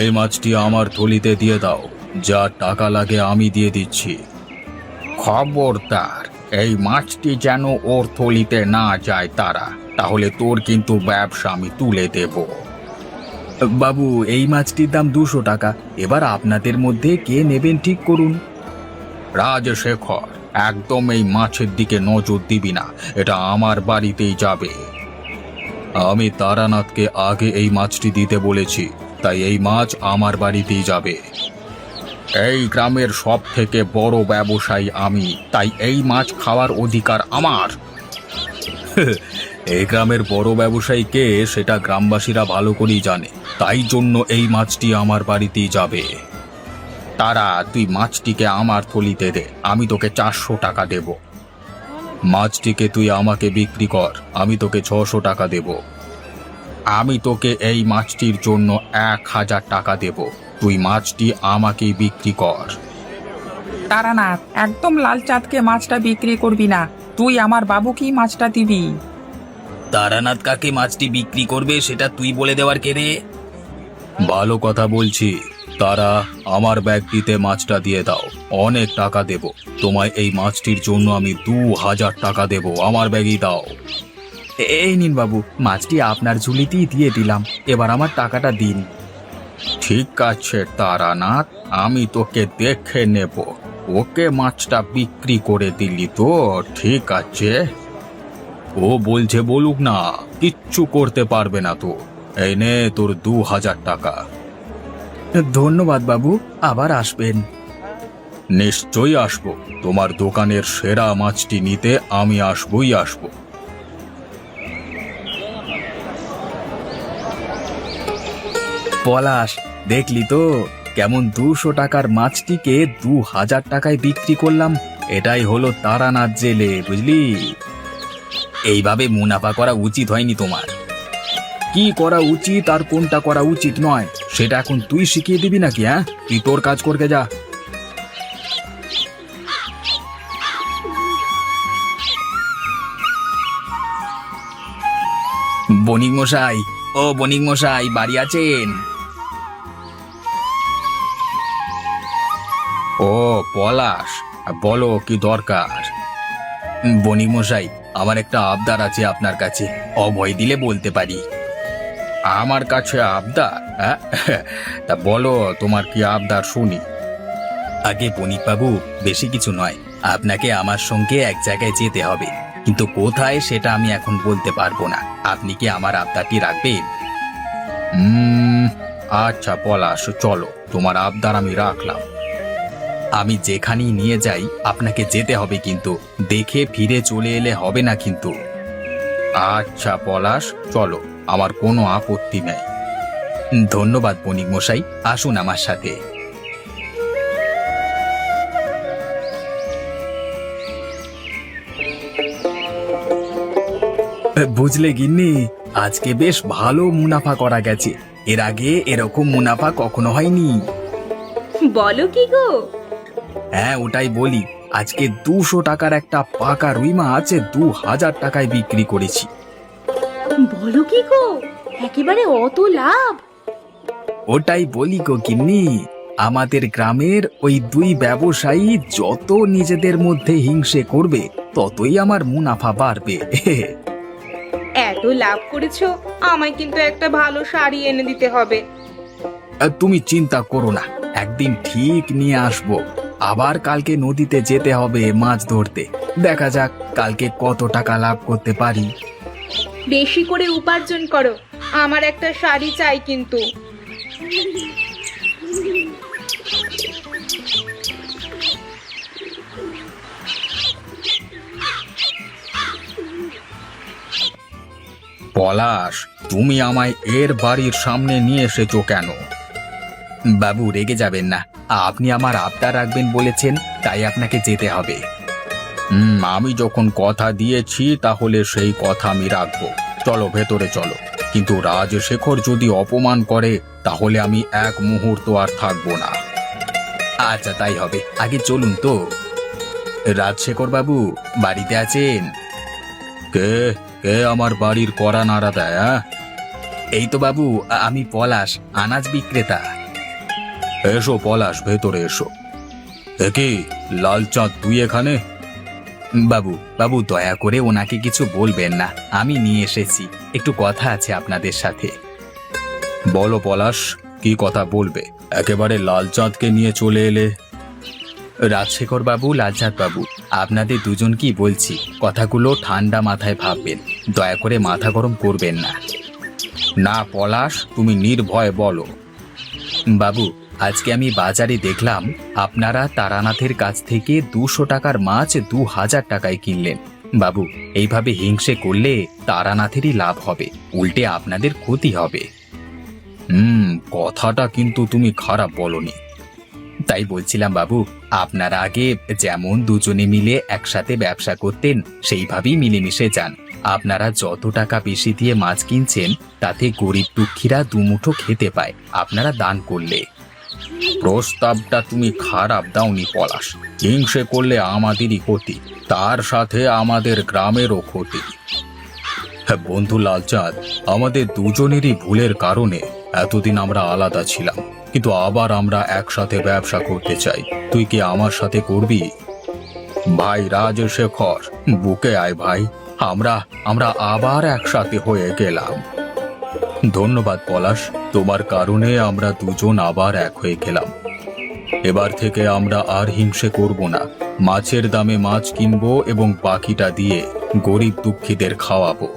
এই মাছটি আমার থলিতে দিয়ে দাও, যা টাকা লাগে আমি দিয়ে দিচ্ছি। খবরদার, এই মাছটি যেন ওর থলিতে না যায় তাহলে তোর কিন্তু ব্যবসা আমি তুলে দেব। বাবু, এই মাছটির দাম 200 টাকা। এবার আপনাদের মধ্যে কে নেবেন ঠিক করুন। রাজশেখর, একদম এই মাছের দিকে নজর দিবি না, এটা আমার বাড়িতেই যাবে। আমি তারানাথকে আগে এই মাছটি দিতে বলেছি, তাই এই মাছ আমার বাড়িতেই যাবে। এই গ্রামের সব থেকে বড় ব্যবসায়ী আমি, তাই এই মাছ খাওয়ার অধিকার আমার। এই গ্রামের বড় ব্যবসায়ী কে সেটা গ্রামবাসীরা ভালো করেই জানে, তাই জন্য এই মাছটি আমার বাড়িতেই যাবে। তারা, তুই মাছটিকে আমার থলিতে দে, আমি তোকে 400 টাকা দেব। মাছটিকে তুই আমাকে বিক্রি কর, আমি তোকে 600 টাকা দেব। আমি তোকে এই মাছটির জন্য 1000 টাকা দেব, তুই মাছটি আমাকেই বিক্রি কর। তারানাথ, একদম লাল চাঁদকে মাছটা বিক্রি করবি না। তুই আমার বাবুকেই মাছটা দিবি। তারানাথ কাকে মাছটি বিক্রি করবে সেটা তুই বলে দেওয়ার কে রে? ভালো কথা বলছি, তারা আমার ব্যাগটিতে মাছটা দিয়ে দাও, অনেক টাকা দেব তোমায়। এই মাছটির জন্য আমি 2000 টাকা দেব, আমার ব্যাগই দাও। এই নিন বাবু, মাছটি আপনার ঝুলিতেই দিয়ে দিলাম, এবার আমার টাকাটা দিন। ঠিক আছে তারানাথ, আমি তোকে দেখে নেব। ওকে মাছটা বিক্রি করে দিলি তো? ঠিক আছে, ও বলছে বলুক না, কিচ্ছু করতে পারবে না তো। এই নে তোর 2000 টাকা। ধন্যবাদ বাবু, আবার আসবেন। নিশ্চয়ই আসবো, তোমার দোকানের সেরা মাছটি নিতে আমি আসবই আসবো। পলাশ, দেখলি তো কেমন 200 টাকার মাছটিকে 2000 টাকায় বিক্রি করলাম। এটাই হলো তারানাথ জেলে, বুঝলি? এইভাবে মুনাফা করা উচিত হয়নি তোমার। কি করা উচিত আর কোনটা করা উচিত নয় সেটা এখন তুই শিখিয়ে দিবি নাকি? হ্যাঁ, তুই তোর কাজ করতে যা। বণিক মশাই, ও বণিক মশাই, বাড়ি আছেন? ও পলাশ, বলো কি দরকার? বণিক মশাই, আমার একটা আবদার আছে আপনার কাছে, অভয় দিলে বলতে পারি। আমার কাছে আবদার? হ্যাঁ, তা বলো তোমার কি আবদার শুনি। আগে বণিক বাবু, বেশি কিছু নয়, আপনাকে আমার সঙ্গে এক জায়গায় যেতে হবে, কিন্তু কোথায় সেটা আমি এখন বলতে পারবো না। আপনি কি আমার আবদারটি রাখবেন? আচ্ছা পলাশ, চলো, তোমার আবদার আমি রাখলাম। আমি যেখানেই নিয়ে যাই আপনাকে যেতে হবে, কিন্তু দেখে ফিরে চলে এলে হবে না কিন্তু। আচ্ছা পলাশ, চলো, আমার কোনো আপত্তি নেই। ধন্যবাদ বণিক মশাই, আসুন আমার সাথে। বুঝলে গিন্নি, আজকে বেশ ভালো মুনাফা করা গেছে। এর আগে এরকম মুনাফা কখনো হয়নি। বলো কি গো? হ্যাঁ, ওটাই বলি, আজকে 200 টাকার একটা পাকা রুই মাছ 2000 টাকায় বিক্রি করেছি। বলো কি গো, একেবারে অত লাভ? ওটাই বলি গো গিন্নি, আমাদের গ্রামের ওই 2 ব্যবসায়ী যত নিজেদের মধ্যে হিংসে করবে ততই আমার মুনাফা বাড়বে। এত লাভ করেছো, আমায় কিন্তু একটা ভালো শাড়ি এনে দিতে হবে। তুমি চিন্তা করো না, একদিন ঠিক নিয়ে আসবো। আবার কালকে নদীতে যেতে হবে মাছ ধরতে, দেখা যাক কালকে কত টাকা লাভ করতে পারি। বেশি করে উপার্জন করো, আমার একটা শাড়ি চাই কিন্তু। পলাশ, তুমি আমায় এর বাড়ির সামনে নিয়ে এসেছো কেন? বাবু রেগে যাবেন না, আপনি আমার আবদার রাখবেন বলেছেন, তাই আপনাকে যেতে হবে। আমি যখন কথা দিয়েছি তাহলে সেই কথা আমি রাখবো। চলো ভেতরে চলো, কিন্তু রাজশেখর যদি অপমান করে তাহলে আমি এক মুহূর্ত আর থাকবো না। আচ্ছা তাই হবে, আগে চলুন তো। রাজশেখর বাবু, বাড়িতে আছেন? কে কে আমার বাড়ির কড়া নাড়া দেয়? এই তো বাবু, আমি পলাশ, আনাজ বিক্রেতা। এসো পলাশ, ভেতরে এসো। কি লাল চাঁদ, তুই এখানে? বাবু বাবু, দয়া করে ওনাকে কিছু বলবেন না, আমি নিয়ে এসেছি, একটু কথা আছে আপনাদের সাথে। বলো পলাশ, কি কথা বলবে? একেবারে লাল চাঁদকে নিয়ে চলে এলে। রাজশেখর বাবু, লালচাঁদ বাবু, আপনাদের দুজন কি বলছি, কথাগুলো ঠান্ডা মাথায় ভাববেন, দয়া করে মাথা গরম করবেন না। না পলাশ, তুমি নির্ভয়ে বলো। বাবু, আজকে আমি বাজারে দেখলাম আপনারা তারানাথের কাছ থেকে 200 টাকার মাছ 2000 টাকায় কিনলেন। বাবু, এইভাবে হিংসে করলে তারানাথেরই লাভ হবে, উল্টে আপনাদের ক্ষতি হবে। কথাটা কিন্তু তুমি খারাপ বলনি। তাই বলছিলাম বাবু, আপনারা আগে যেমন দুজনে মিলে একসাথে ব্যবসা করতেন সেইভাবেই মিলেমিশে যান। আপনারা যত টাকা বেশি দিয়ে মাছ কিনছেন তাতে গরিব দুঃখীরা দুমুঠো খেতে পায় আপনারা দান করলে। প্রস্তাবটা তুমি খারাপ দাওনি পলাশ, হিংসে করলে আমাদেরই ক্ষতি, তার সাথে আমাদের গ্রামেরও ক্ষতি। হ্যাঁ বন্ধু লালচাঁদ, আমাদের দুজনেরই ভুলের কারণে এতদিন আমরা আলাদা ছিলাম, কিন্তু আবার আমরা একসাথে ব্যবসা করতে চাই। তুই কি আমার সাথে করবি? ভাই রাজশেখর, বুকে আয় ভাই, আমরা আবার একসাথে হয়ে গেলাম। ধন্যবাদ পলাশ, তোমার কারণে আমরা দুজন আবার এক হয়ে গেলাম। এবার থেকে আমরা আর হিংসে করব না, মাছের দামে মাছ কিনবো এবং বাকিটা দিয়ে গরিব দুঃখীদের খাওয়াবো।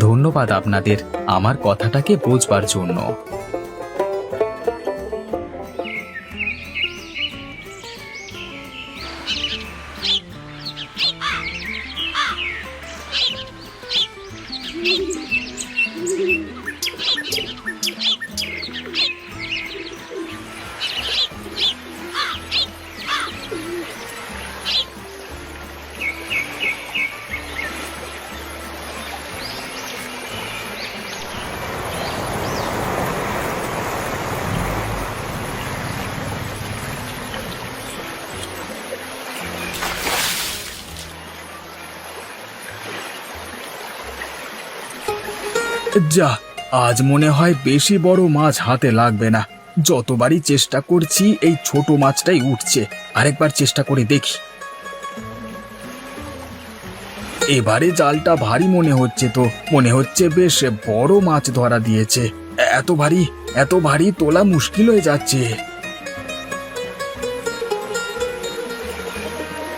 ধন্যবাদ আপনাদের আমার কথাটাকে বোঝবার জন্য। যা, আজ মনে হয় বেশি বড় মাছ হাতে লাগবে না। যতবারই চেষ্টা করছি এই ছোট মাছটাই উঠছে, আরেকবার চেষ্টা করে দেখি। এবারে জালটা ভারী মনে হচ্ছে, তো মনে হচ্ছে বেশ বড় মাছ ধরা দিয়েছে। এত ভারী তোলা মুশকিল হয়ে যাচ্ছে।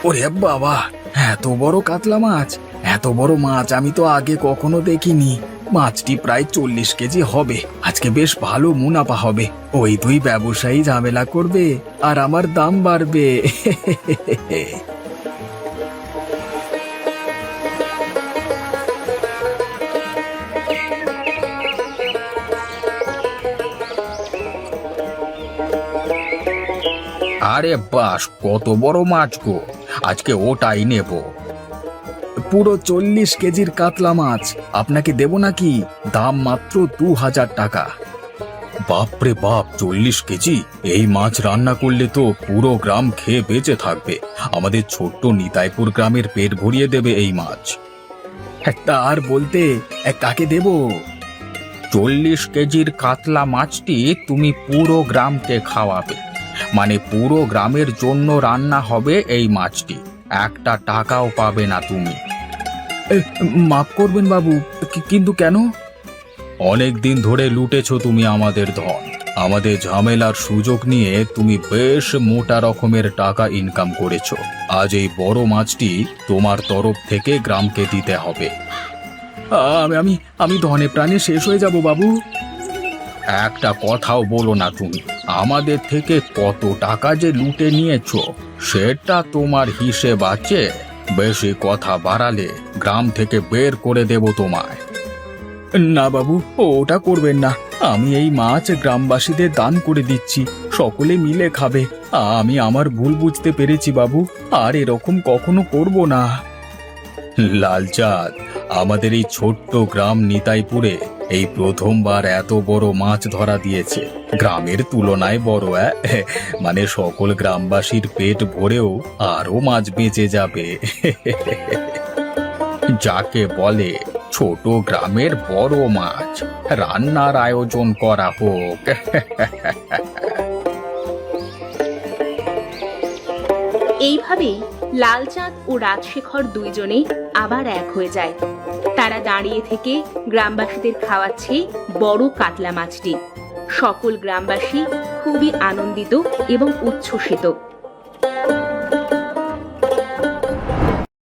ওরে বাবা, এত বড় কাতলা মাছ, এত বড় মাছ আমি তো আগে কখনো দেখিনি। মাছটি প্রায় 40 কেজি হবে। আজকে বেশ ভালো মুনাফা হবে। ওই দুই ব্যবসায়ী ঝামেলা করবে আর আমার দাম বাড়বে। আরে বাস, কত বড় মাছ গো, আজকে ওটাই নেব। পুরো 40 কেজির কাতলা মাছ আপনাকে দেব নাকি? দাম মাত্র 2000 টাকা। বাপরে বাপ, 40 কেজি! এই মাছ রান্না করলে তো পুরো গ্রাম খেয়ে বেঁচে থাকবে। আমাদের ছোট্ট নিতাইপুর গ্রামের পেট ভরিয়ে দেবে এই মাছ। তা আর বলতে, কাকে দেব? 40 কেজির কাতলা মাছটি তুমি পুরো গ্রামকে খাওয়াবে, মানে পুরো গ্রামের জন্য রান্না হবে এই মাছটি। একটা টাকাও পাবে না তুমি। মাফ করবেন বাবু, কিন্তু কেন? অনেক দিন ধরে লুটেছো তুমি আমাদের ধন, আমাদের ঝামেলার সুযোগ নিয়ে তুমি বেশ মোটা রকমের টাকা ইনকাম করেছো। আজ এই বড় মাছটি তোমার তরফ থেকে গ্রামকে দিতে হবে। আমি ধনে প্রাণে শেষ হয়ে যাব বাবু। একটা কথাও বলো না তুমি। আমাদের থেকে কত টাকা যে লুটে নিয়েছো সেটা তোমার হিসেব আছে। বেশি কথা বাড়ালে গ্রাম থেকে বের করে দেব তোমায়। না বাবু, ওটা করবেন না। আমি এই মাছ গ্রামবাসীদের দান করে দিচ্ছি, সকলে মিলে খাবে। আমি আমার ভুল বুঝতে পেরেছি বাবু, আর এরকম কখনো করব না। লালচাঁদ, আমাদের এই ছোট্ট গ্রাম নিতাইপুরে এই প্রথমবার এত বড় মাছ ধরা দিয়েছে। গ্রামের তুলনায় বড়, মানে সকল গ্রামবাসীর পেট ভরেও আরো মাছ বেঁচে যাবে। যাকে বলে ছোট গ্রামের বড় মাছ, রান্নার আয়োজন করা হোক। এভাবেই লালচাঁদ ও রাজশেখর দুইজনে আবার এক হয়ে যায়। তারা দাঁড়িয়ে থেকে গ্রামবাসীদের খাওয়াচ্ছে বড় কাতলা মাছটি। সকল গ্রামবাসী খুবই আনন্দিত এবং উচ্ছ্বসিত।